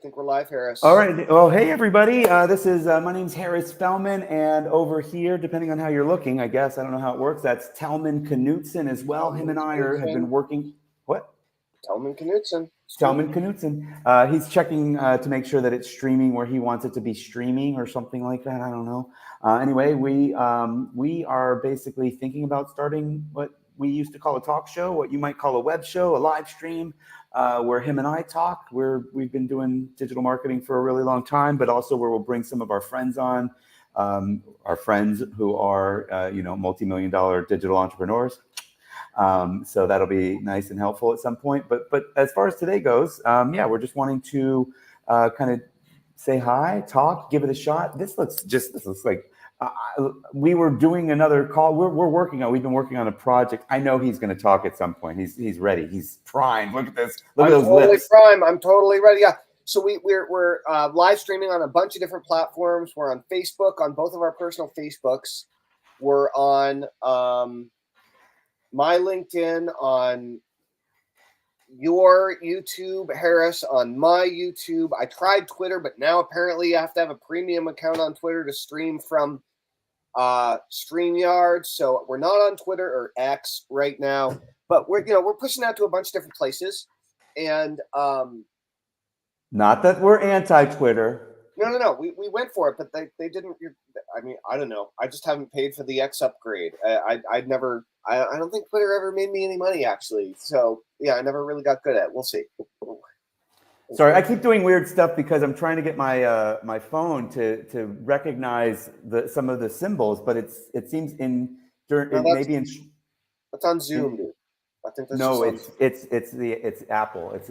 think we're live, Harris. All right. Well, hey, everybody. This is my name's Harris Fellman, and over here, depending on how you're looking, I guess I don't know how it works. That's Tellman Knutson as well. Him and I have been working. What? Tellman Knutson. Tellman Knutson. He's checking to make sure that it's streaming where he wants it to be streaming or something like that. I don't know. Anyway, we are basically thinking about starting what we used to call a talk show, what you might call a web show, a live stream. Where him and I talk, we've been doing digital marketing for a really long time, but also where we'll bring some of our friends on, our friends who are, multi-million-dollar digital entrepreneurs. So that'll be nice and helpful at some point. But as far as today goes, we're just wanting to kind of say hi, talk, give it a shot. This looks like we were doing another call. We've been working on a project. I know he's going to talk at some point. He's ready. He's primed. Look at this. Look at those lips. I'm totally ready. Yeah. So we're live streaming on a bunch of different platforms. We're on Facebook, on both of our personal Facebooks. We're on my LinkedIn, on your YouTube, Harris, on my YouTube. I tried Twitter, but now apparently you have to have a premium account on Twitter to stream from StreamYard. So we're not on Twitter or X right now, but we're pushing out to a bunch of different places. And not that we're anti-Twitter. No. We went for it, but they didn't. I mean, I don't know. I just haven't paid for the X upgrade. I don't think Twitter ever made me any money, actually. So yeah, I never really got good at it. We'll see. Sorry, I keep doing weird stuff because I'm trying to get my my phone to recognize some of the symbols, but it seems that's on Zoom, dude. I think that's it's Apple. Is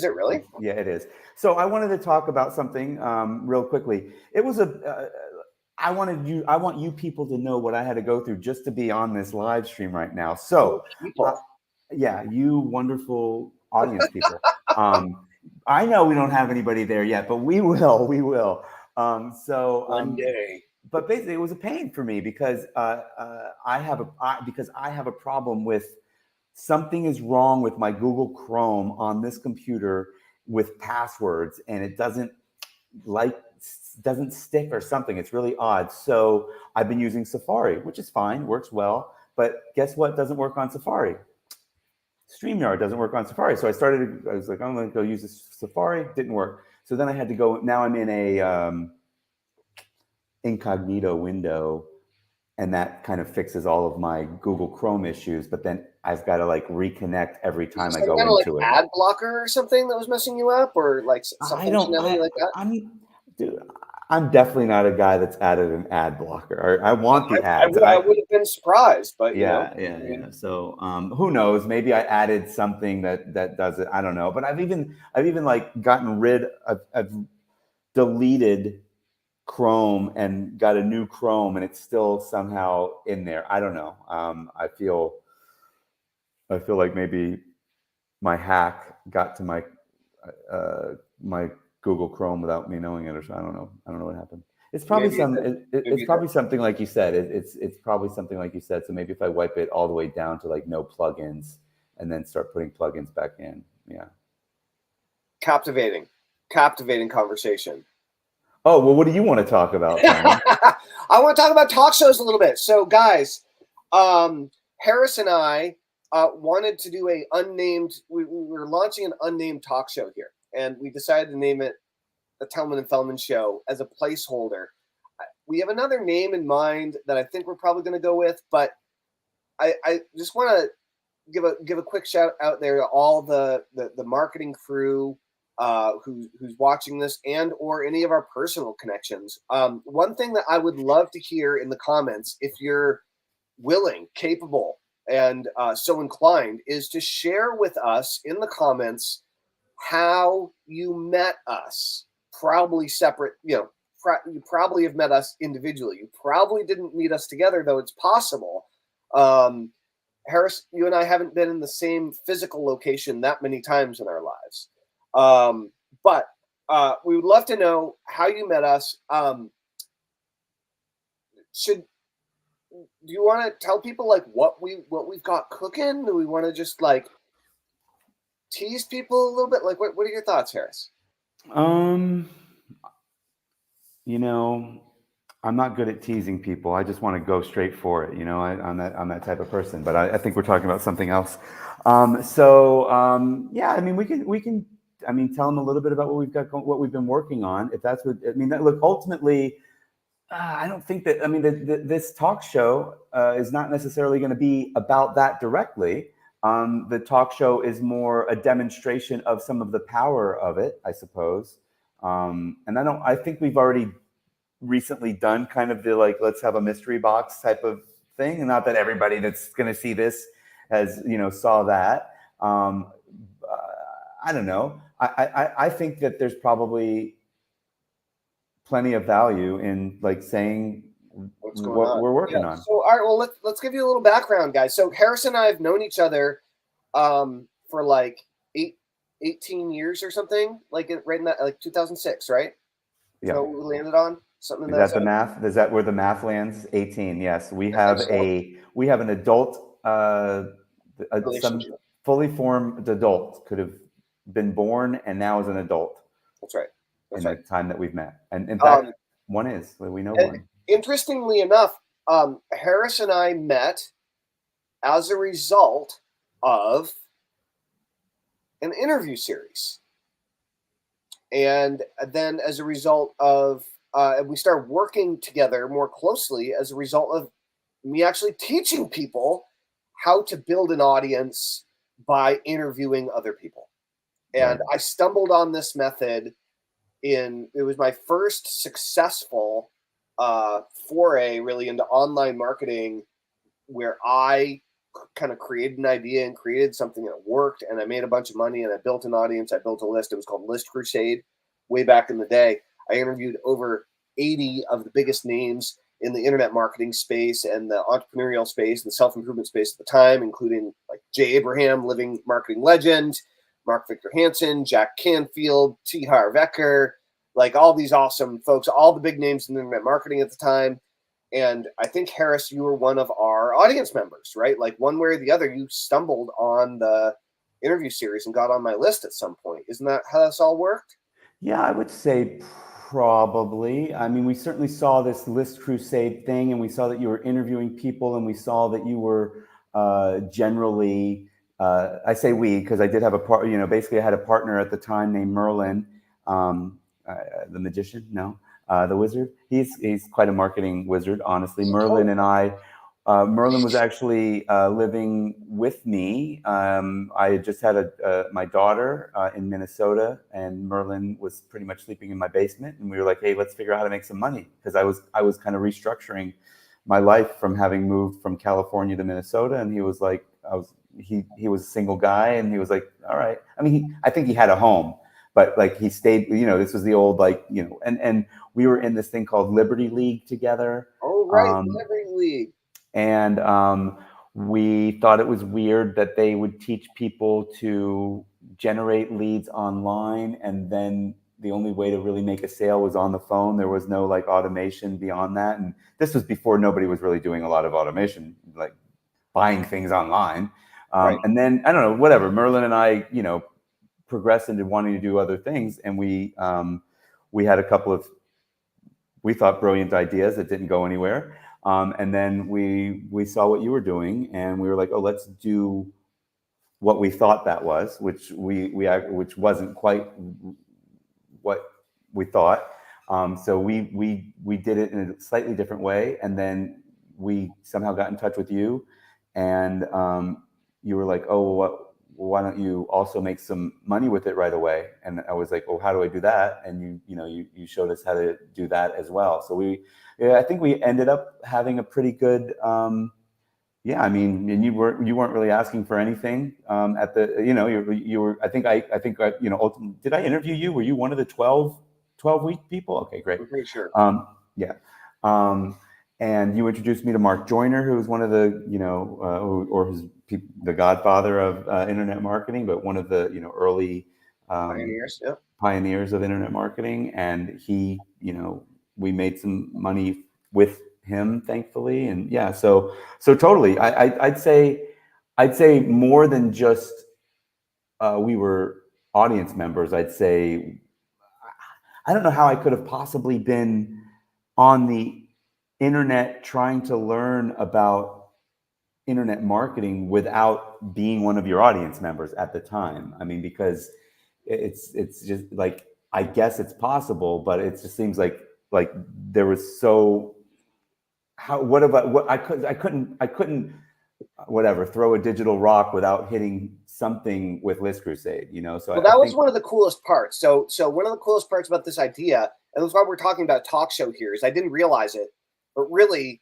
it really? Yeah, it is. So I wanted to talk about something real quickly. It was I want you people to know what I had to go through just to be on this live stream right now. So you wonderful audience people. I know we don't have anybody there yet, but we will. One day. But basically, it was a pain for me because I have a problem with something is wrong with my Google Chrome on this computer with passwords, and it doesn't stick or something. It's really odd. So I've been using Safari, which is fine, works well. But guess what doesn't work on Safari? StreamYard doesn't work on Safari. So I was like, I'm going to go use this Safari. Didn't work. So then I had to go. Now I'm in a incognito window, and that kind of fixes all of my Google Chrome issues. But then I've got to reconnect every time I go into it. Ad blocker or something that was messing you up, or some functionality like that. I'm definitely not a guy that's added an ad blocker. I want the ads. I would have been surprised, but yeah. So who knows? Maybe I added something that does it. I don't know. But I've even gotten rid of. I've deleted Chrome and got a new Chrome, and it's still somehow in there. I don't know. I feel like maybe my hack got to my my Google Chrome without me knowing it, or so. I don't know what happened. It's probably it's probably something like you said. It's probably something like you said. So maybe if I wipe it all the way down to no plugins and then start putting plugins back in. Yeah. Captivating conversation. Oh, well, what do you want to talk about? I want to talk about talk shows a little bit. So guys, Harris and I wanted to do a unnamed, we were launching an unnamed talk show here. And we decided to name it the Tellman Fellman Show as a placeholder. We have another name in mind that I think we're probably going to go with, but I just want to give a quick shout out there to all the marketing crew who's watching this, and or any of our personal connections. One thing that I would love to hear in the comments, if you're willing, capable, and so inclined, is to share with us in the comments how you met us. Probably separate, you probably have met us individually. You probably didn't meet us together, though it's possible. Harris, you and I haven't been in the same physical location that many times in our lives. But we would love to know how you met us. Do you want to tell people what we've got cooking? Do we want to just tease people a little bit? What are your thoughts, Harris? You know, I'm not good at teasing people. I just want to go straight for it. You know, I'm that type of person. But I think we're talking about something else. Yeah, I mean, we can. I mean, tell them a little bit about what we've got, what we've been working on. If that's what I mean. That, look, ultimately, I don't think that. I mean, this talk show is not necessarily going to be about that directly. The talk show is more a demonstration of some of the power of it, I suppose. And I don't. I think we've already recently done kind of the like let's have a mystery box type of thing, and not that everybody that's going to see this has saw that. I don't know. I think that there's probably plenty of value in like saying What's going what on? we're Yeah. working on. So, all right. Well, let's give you a little background, guys. So, Harris and I have known each other for like 18 years or something, like right in that, like 2006, right? Is Yeah. that what we landed on? Something in Is that that the zone? math? Is that where the math lands? 18. Yes, I think so. we have an adult, some Relationship. fully formed adult could have been born and now is an adult That's right. in That's the right. time that we've met. And in fact, Um, one is we know and one. interestingly enough, Harris and I met as a result of an interview series. And then as a result of, we started working together more closely as a result of me actually teaching people how to build an audience by interviewing other people. And Right. I stumbled on this method it was my first successful foray really into online marketing, where I kind of created an idea and created something that worked, and I made a bunch of money and I built an audience. I built a list. It was called List Crusade way back in the day. I interviewed over 80 of the biggest names in the internet marketing space and the entrepreneurial space and the self-improvement space at the time, including like Jay Abraham, living marketing legend, Mark Victor Hansen, Jack Canfield, T. Harv Eker, like all these awesome folks, all the big names in internet marketing at the time. And I think, Harris, you were one of our audience members, right? Like one way or the other, you stumbled on the interview series and got on my list at some point. Isn't that how this all worked? Yeah, I would say probably. I mean, we certainly saw this List Crusade thing, and we saw that you were interviewing people, and we saw that you were generally. I say we because I did have a part. Basically, I had a partner at the time named Merlin, um, the magician. No, the wizard. He's quite a marketing wizard, honestly. Merlin Oh, and I. Merlin was actually living with me. I had just had my daughter in Minnesota, and Merlin was pretty much sleeping in my basement. And we were like, "Hey, let's figure out how to make some money," because I was kind of restructuring my life from having moved from California to Minnesota, and he was like, he was a single guy, and he was like, "All right." I mean, I think he had a home, but like he stayed. This was the old and we were in this thing called Liberty League together. oh, right, Um, every league. and we thought it was weird that they would teach people to generate leads online, and then the only way to really make a sale was on the phone. There was no like automation beyond that, and this was before nobody was really doing a lot of automation, like buying things online. Right. And then I don't know, whatever. Merlin and I, progressed into wanting to do other things, and we had a couple of, we thought, brilliant ideas that didn't go anywhere. And then we saw what you were doing, and we were like, oh, let's do what we thought that was, which wasn't quite what we thought. So we did it in a slightly different way, and then we somehow got in touch with you, and you were like, oh, well, why don't you also make some money with it right away? And I was like, well, how do I do that? And you showed us how to do that as well. So I think we ended up having a pretty good. Yeah, I mean, and you weren't really asking for anything at the, you were, ultimately, did I interview you? Were you one of the 12-week people? Okay, great. I'm pretty sure. Yeah. Um, and you introduced me to Mark Joyner, who was one of the, or his, the godfather of internet marketing, but one of the, early Pioneers. Yeah. pioneers of internet marketing. And we made some money with him, thankfully. And yeah, so totally, I'd say more than just we were audience members. I'd say I don't know how I could have possibly been on the internet trying to learn about internet marketing without being one of your audience members at the time. I mean, because it's just like, I guess it's possible, but it just seems like there was so I couldn't whatever throw a digital rock without hitting something with List Crusade, you know. So Well, I that was think one of the coolest parts. So one of the coolest parts about this idea, and that's why we're talking about talk show here, is I didn't realize it, but really,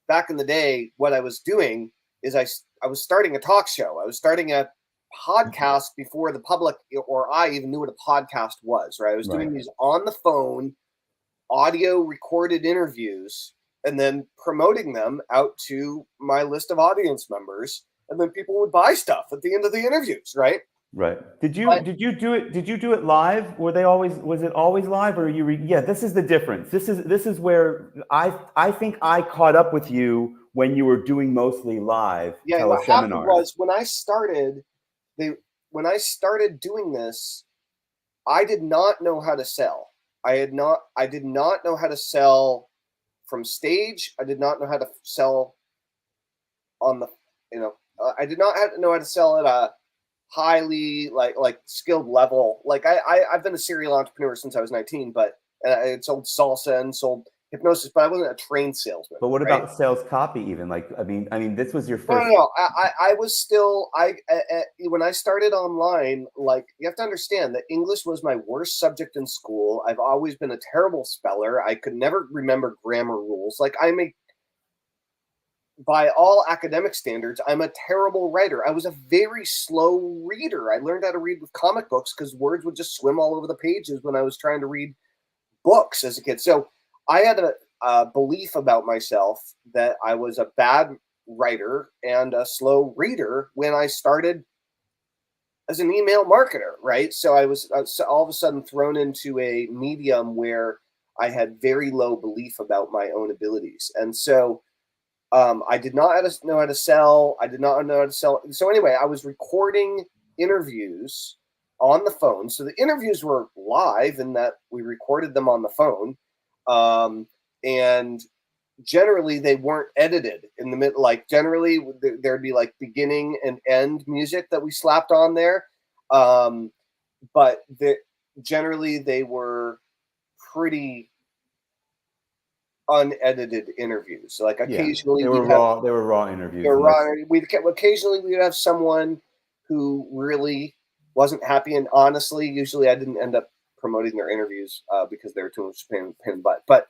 back in the day, what I was doing is I was starting a talk show. I was starting a podcast before the public or I even knew what a podcast was. Right? I was doing these on the phone, audio recorded interviews, and then promoting them out to my list of audience members, and then people would buy stuff at the end of the interviews. Right? Right. Did you But do it? Did you do it live? Was it always live, or yeah, this is the difference. This is where I think I caught up with you when you were doing mostly live yeah, what happened teleseminars. was when I started doing this, I did not know how to sell. I did not know how to sell from stage. I did not know how to sell on the, I did not know how to sell at a highly like skilled level. Like I've been a serial entrepreneur since I was 19, but I had sold salsa and sold hypnosis, but I wasn't a trained salesman. But what right? about sales copy? Even like, I mean, this was your first. No. I was still when I started online. Like, you have to understand that English was my worst subject in school. I've always been a terrible speller. I could never remember grammar rules. Like, by all academic standards, I'm a terrible writer. I was a very slow reader. I learned how to read with comic books because words would just swim all over the pages when I was trying to read books as a kid. So I had a belief about myself that I was a bad writer and a slow reader when I started as an email marketer, right? So I was all of a sudden thrown into a medium where I had very low belief about my own abilities. And so I did not know how to sell. I did not know how to sell. So anyway, I was recording interviews on the phone. So the interviews were live in that we recorded them on the phone. And generally they weren't edited in the middle. Like, generally there'd be like beginning and end music that we slapped on there. But generally they were pretty unedited interviews. Like, occasionally they were raw. They were raw interviews. Occasionally we'd have someone who really wasn't happy, and honestly, usually I didn't end up promoting their interviews because they were too much pain in the butt. But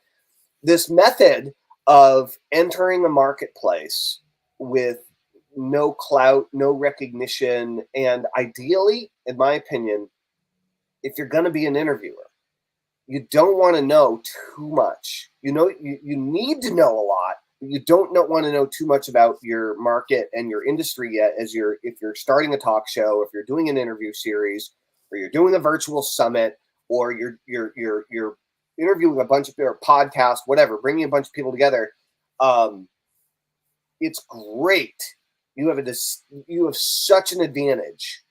this method of entering a marketplace with no clout, no recognition, and ideally, in my opinion, if you're going to be an interviewer, you don't want to know too much. You need to know a lot, but you don't want to know too much about your market and your industry yet. If you're starting a talk show, if you're doing an interview series, or you're doing a virtual summit, or you're interviewing a bunch of people, or podcast, whatever, bringing a bunch of people together, it's great. You have such an advantage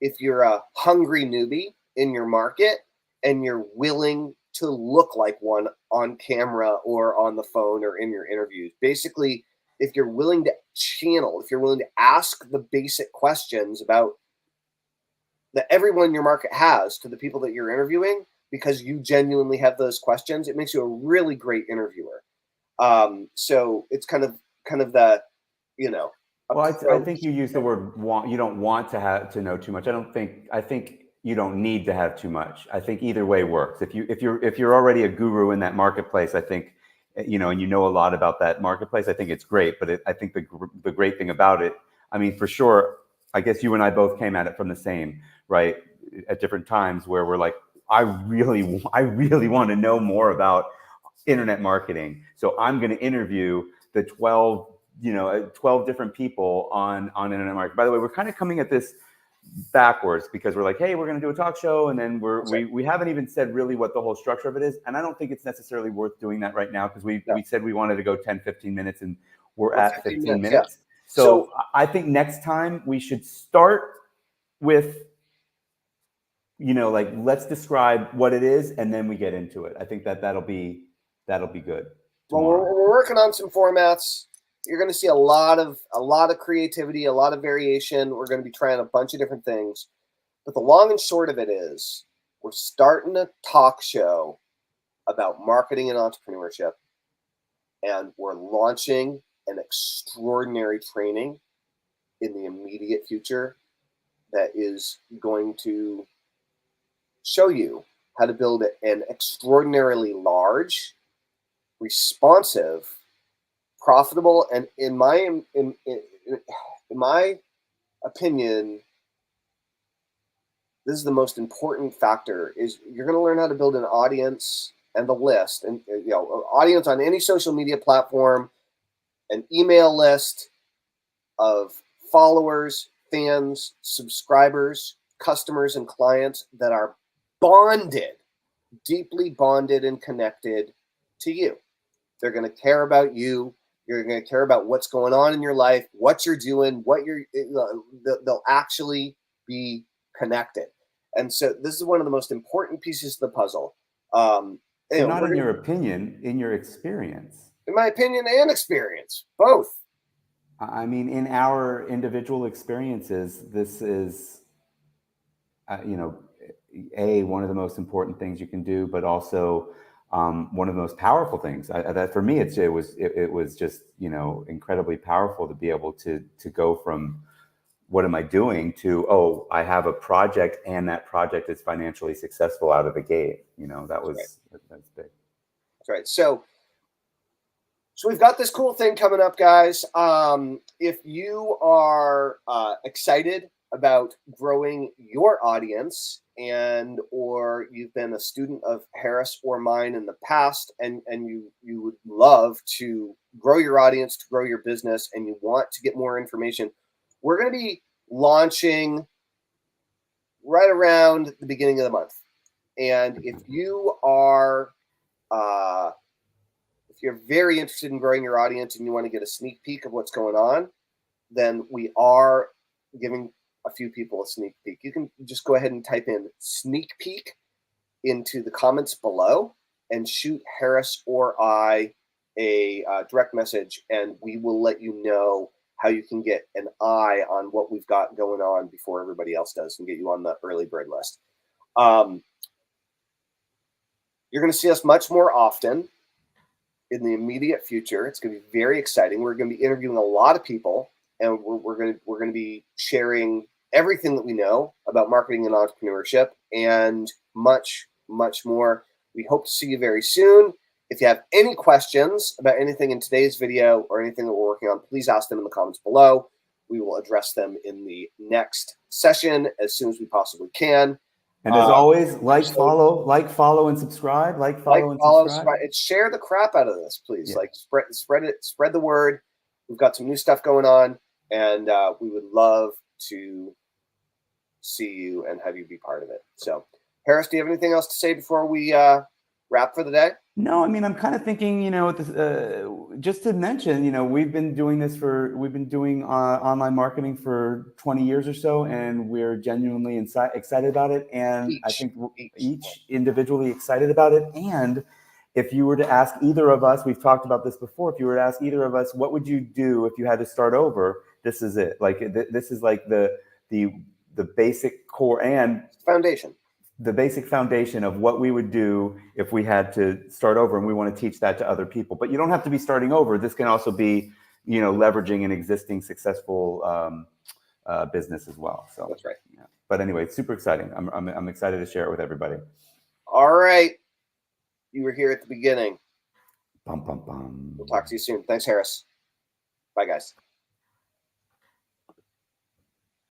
if you're a hungry newbie in your market and you're willing to look like one on camera or on the phone or in your interviews. Basically, if you're willing to channel, if you're willing to ask the basic questions about that everyone in your market has to the people that you're interviewing, because you genuinely have those questions, it makes you a really great interviewer. So it's kind of the, Well, I think you use the word want. You don't want to know too much. I think you don't need to have too much. I think either way works. If you're already a guru in that marketplace, I think, and you know a lot about that marketplace, I think it's great. But I think the great thing about it, I mean, for sure, I guess you and I both came at it from the same, right, at different times, where we're like, I really want to know more about internet marketing. So I'm going to interview the 12 different people on internet marketing. By the way, we're kind of coming at this backwards because we're like, hey, we're going to do a talk show, and then we haven't even said really what the whole structure of it is. And I don't think it's necessarily worth doing that right now, because we said we wanted to go 10-15 minutes, and we're at 15 minutes. Yeah. So I think next time we should start with like let's describe what it is and then we get into it. I think that'll be good tomorrow. Well, we're working on some formats. You're going to see a lot of creativity, a lot of variation. We're going to be trying a bunch of different things. But the long and short of it is we're starting a talk show about marketing and entrepreneurship. And we're launching an extraordinary training in the immediate future that is going to show you how to build an extraordinarily large, responsive, profitable, and in my opinion, this is the most important factor, is you're going to learn how to build an audience and the list, and audience on any social media platform, an email list of followers, fans, subscribers, customers, and clients that are bonded, deeply bonded and connected to you. They're going to care about you. You're going to care about what's going on in your life, what you're doing, they'll actually be connected. And so this is one of the most important pieces of the puzzle. Not in your opinion, in your experience. In my opinion and experience, both. I mean, in our individual experiences, this is, one of the most important things you can do, but also one of the most powerful things. That for me, it was just incredibly powerful to be able to go from what am I doing to, oh, I have a project and that project is financially successful out of the gate. That's big. That's right. So we've got this cool thing coming up, guys. If you are excited about growing your audience or you've been a student of Harris or mine in the past and you would love to grow your audience, to grow your business, and you want to get more information, we're going to be launching right around the beginning of the month. And if you are if you're very interested in growing your audience and you want to get a sneak peek of what's going on, then we are giving a few people a sneak peek. You can just go ahead and type in sneak peek into the comments below and shoot Harris or I a direct message, and we will let you know how you can get an eye on what we've got going on before everybody else does and get you on the early bird list. You're going to see us much more often in the immediate future. It's going to be very exciting. We're going to be interviewing a lot of people, and we're going to be sharing everything that we know about marketing and entrepreneurship and much, much more. We hope to see you very soon. If you have any questions about anything in today's video or anything that we're working on, please ask them in the comments below. We will address them in the next session as soon as we possibly can. And as always, follow, and subscribe. Subscribe. And share the crap out of this, please. Yeah. Spread the word. We've got some new stuff going on, and we would love to see you and have you be part of it. So, Harris, do you have anything else to say before we wrap for the day? No, I mean, I'm kind of thinking, just to mention, we've been doing online marketing for 20 years or so, and we're genuinely excited about it. And I think each individually excited about it. And if you were to ask either of us, we've talked about this before, if you were to ask either of us, what would you do if you had to start over? This is it. This is like the basic core and foundation. The basic foundation of what we would do if we had to start over, and we want to teach that to other people. But you don't have to be starting over. This can also be, leveraging an existing successful business as well. So that's right. Yeah. But anyway, it's super exciting. I'm excited to share it with everybody. All right. You were here at the beginning. Bum, bum, bum. We'll talk to you soon. Thanks, Harris. Bye, guys.